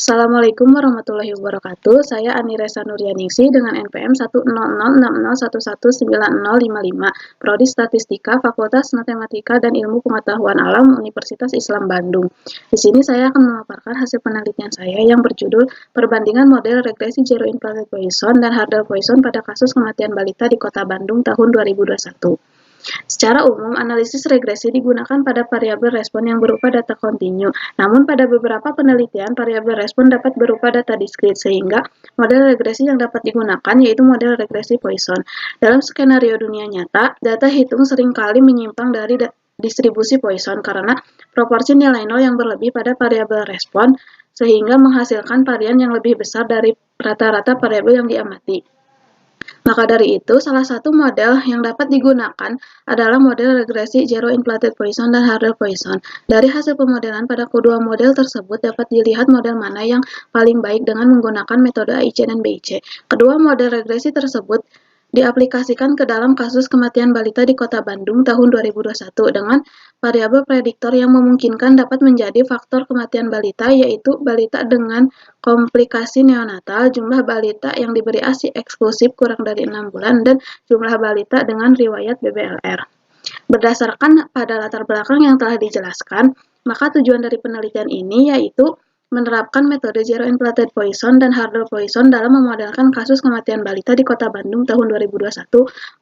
Assalamualaikum warahmatullahi wabarakatuh. Saya Aniresa Nuryaningsih dengan NPM 1006011119055, Prodi Statistika, Fakultas Matematika dan Ilmu Pengetahuan Alam, Universitas Islam Bandung. Di sini saya akan memaparkan hasil penelitian saya yang berjudul Perbandingan Model Regresi Zero-Inflated Poisson dan Hurdle Poisson pada kasus kematian balita di Kota Bandung tahun 2021. Secara umum, analisis regresi digunakan pada variabel respon yang berupa data kontinu. Namun, pada beberapa penelitian, variabel respon dapat berupa data diskrit, sehingga model regresi yang dapat digunakan yaitu model regresi Poisson. Dalam skenario dunia nyata, data hitung seringkali menyimpang dari distribusi Poisson karena proporsi nilai nol yang berlebih pada variabel respon, sehingga menghasilkan varian yang lebih besar dari rata-rata variabel yang diamati. Maka dari itu, salah satu model yang dapat digunakan adalah model regresi Zero-Inflated Poisson dan Hurdle Poisson. Dari hasil pemodelan pada kedua model tersebut dapat dilihat model mana yang paling baik dengan menggunakan metode AIC dan BIC. Kedua model regresi tersebut diaplikasikan ke dalam kasus kematian balita di Kota Bandung tahun 2021 dengan variabel prediktor yang memungkinkan dapat menjadi faktor kematian balita, yaitu balita dengan komplikasi neonatal, jumlah balita yang diberi ASI eksklusif kurang dari 6 bulan, dan jumlah balita dengan riwayat BBLR. Berdasarkan pada latar belakang yang telah dijelaskan, maka tujuan dari penelitian ini yaitu menerapkan metode Zero-Inflated Poisson dan Hurdle Poisson dalam memodelkan kasus kematian balita di Kota Bandung tahun 2021,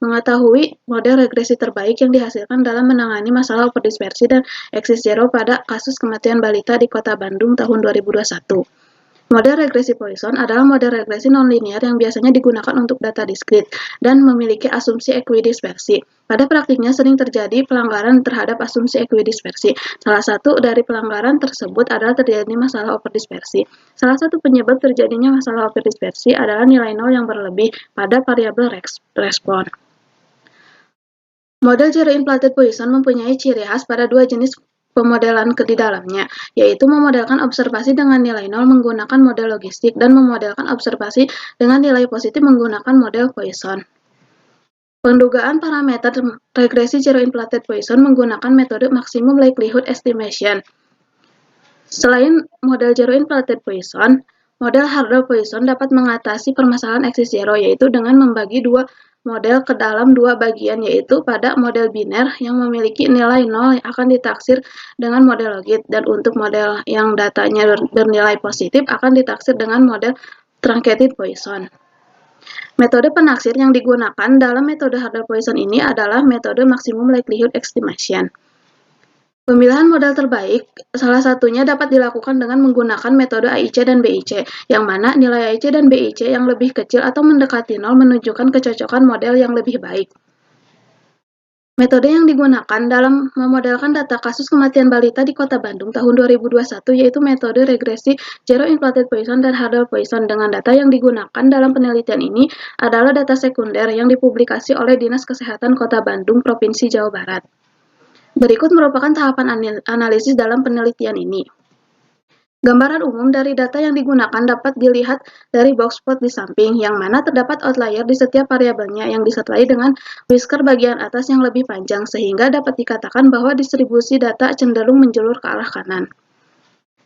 mengetahui model regresi terbaik yang dihasilkan dalam menangani masalah overdispersi dan eksis zero pada kasus kematian balita di Kota Bandung tahun 2021. Model regresi Poisson adalah model regresi nonlinear yang biasanya digunakan untuk data diskrit dan memiliki asumsi equidispersi. Pada praktiknya sering terjadi pelanggaran terhadap asumsi equidispersi. Salah satu dari pelanggaran tersebut adalah terjadi masalah overdispersi. Salah satu penyebab terjadinya masalah overdispersi adalah nilai nol yang berlebih pada variabel respon. Model Zero-Inflated Poisson mempunyai ciri khas pada dua jenis pemodelan di dalamnya, yaitu memodelkan observasi dengan nilai nol menggunakan model logistik dan memodelkan observasi dengan nilai positif menggunakan model Poisson. Pendugaan parameter regresi Zero-Inflated Poisson menggunakan metode Maximum Likelihood Estimation. Selain model Zero-Inflated Poisson, model Hurdle Poisson dapat mengatasi permasalahan eksis zero, yaitu dengan membagi dua model ke dalam dua bagian, yaitu pada model biner yang memiliki nilai nol yang akan ditaksir dengan model logit, dan untuk model yang datanya bernilai positif akan ditaksir dengan model truncated Poisson. Metode penaksir yang digunakan dalam metode Hurdle Poisson ini adalah metode Maximum Likelihood Estimation. Pemilihan model terbaik salah satunya dapat dilakukan dengan menggunakan metode AIC dan BIC, yang mana nilai AIC dan BIC yang lebih kecil atau mendekati nol menunjukkan kecocokan model yang lebih baik. Metode yang digunakan dalam memodelkan data kasus kematian balita di Kota Bandung tahun 2021 yaitu metode regresi Zero-Inflated Poisson dan Hurdle Poisson. Dengan data yang digunakan dalam penelitian ini adalah data sekunder yang dipublikasi oleh Dinas Kesehatan Kota Bandung, Provinsi Jawa Barat. Berikut merupakan tahapan analisis dalam penelitian ini. Gambaran umum dari data yang digunakan dapat dilihat dari box plot di samping, yang mana terdapat outlier di setiap variabelnya yang disertai dengan whisker bagian atas yang lebih panjang, sehingga dapat dikatakan bahwa distribusi data cenderung menjulur ke arah kanan.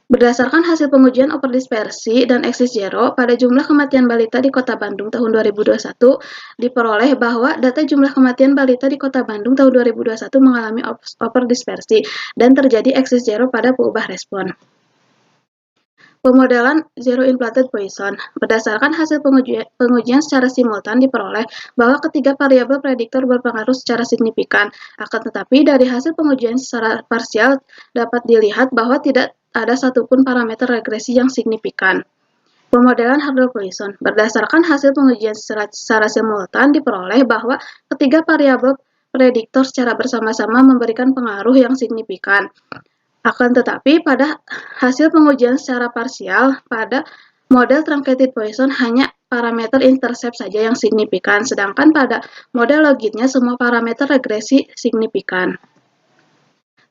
Berdasarkan hasil pengujian overdispersi dan eksis zero pada jumlah kematian balita di Kota Bandung tahun 2021, diperoleh bahwa data jumlah kematian balita di Kota Bandung tahun 2021 mengalami overdispersi dan terjadi eksis zero pada peubah respon. Pemodelan Zero-Inflated Poisson. Berdasarkan hasil pengujian secara simultan diperoleh bahwa ketiga variabel prediktor berpengaruh secara signifikan. Akan tetapi dari hasil pengujian secara parsial dapat dilihat bahwa tidak ada satupun parameter regresi yang signifikan. Pemodelan Hurdle Poisson. Berdasarkan hasil pengujian secara simultan diperoleh bahwa ketiga variabel prediktor secara bersama-sama memberikan pengaruh yang signifikan. Akan tetapi pada hasil pengujian secara parsial pada model Truncated Poisson hanya parameter intercept saja yang signifikan, sedangkan pada model logitnya semua parameter regresi signifikan.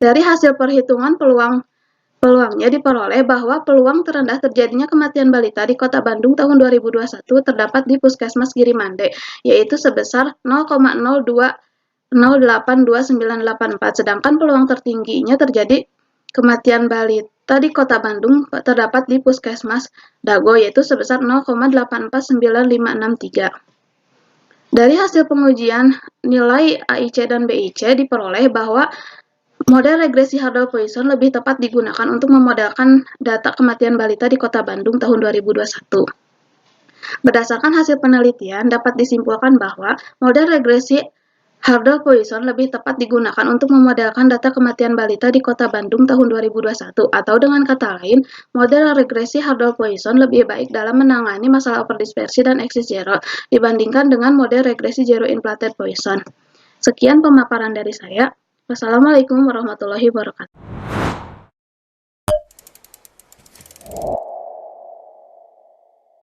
Dari hasil perhitungan peluangnya diperoleh bahwa peluang terendah terjadinya kematian balita di Kota Bandung tahun 2021 terdapat di Puskesmas Girimande, yaitu sebesar 0,020829884, sedangkan peluang tertingginya terjadi kematian balita di Kota Bandung terdapat di Puskesmas Dago, yaitu sebesar 0,849563. Dari hasil pengujian, nilai AIC dan BIC diperoleh bahwa model regresi Hurdle Poisson lebih tepat digunakan untuk memodelkan data kematian balita di Kota Bandung tahun 2021. Berdasarkan hasil penelitian, dapat disimpulkan bahwa model regresi Hurdle Poisson lebih tepat digunakan untuk memodelkan data kematian balita di Kota Bandung tahun 2021, atau dengan kata lain, model regresi Hurdle Poisson lebih baik dalam menangani masalah overdispersi dan eksis zero dibandingkan dengan model regresi Zero Inflated Poisson. Sekian pemaparan dari saya. Wassalamualaikum warahmatullahi wabarakatuh.